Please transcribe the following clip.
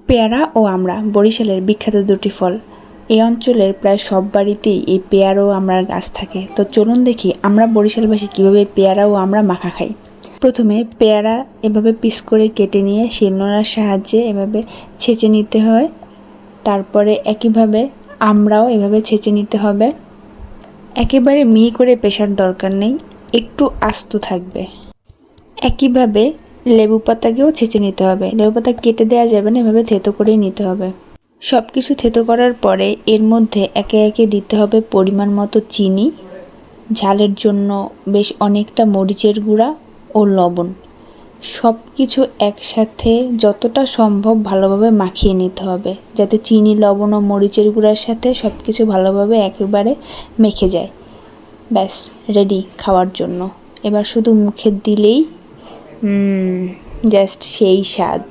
পেয়ারা ও আমড়া বরিশালের বিখ্যাত দুটি ফল। এই অঞ্চলের প্রায় সব বাড়িতেই এই পেয়ারা ও আমড়ার গাছ থাকে। তো চলুন দেখি আমরা বরিশালবাসী কীভাবে পেয়ারা ও আমড়া মাখা খাই। প্রথমে পেয়ারা এভাবে পিস করে কেটে নিয়ে শিলনোড়ার সাহায্যে এভাবে ছেঁচে নিতে হয়। তারপরে একইভাবে আমড়াও এভাবে ছেঁচে নিতে হবে। একেবারে মিহি করে পেশার দরকার নেই, একটু আস্ত থাকবে। একইভাবে লেবু পাতাকেও ছেঁচে নিতে হবে। লেবু পাতা কেটে দেওয়া যাবে না, এভাবে থেতো করেই নিতে হবে। সব কিছু থেতো করার পরে এর মধ্যে একে একে দিতে হবে পরিমাণ মতো চিনি, ঝালের জন্য বেশ অনেকটা মরিচের গুঁড়া ও লবণ। সব কিছু একসাথে যতটা সম্ভব ভালোভাবে মাখিয়ে নিতে হবে, যাতে চিনি, লবণ ও মরিচের গুঁড়ার সাথে সব কিছু ভালোভাবে একেবারে মেখে যায়। ব্যাস রেডি খাওয়ার জন্য। এবার শুধু মুখে দিলেই জাস্ট সেই স্বাদ।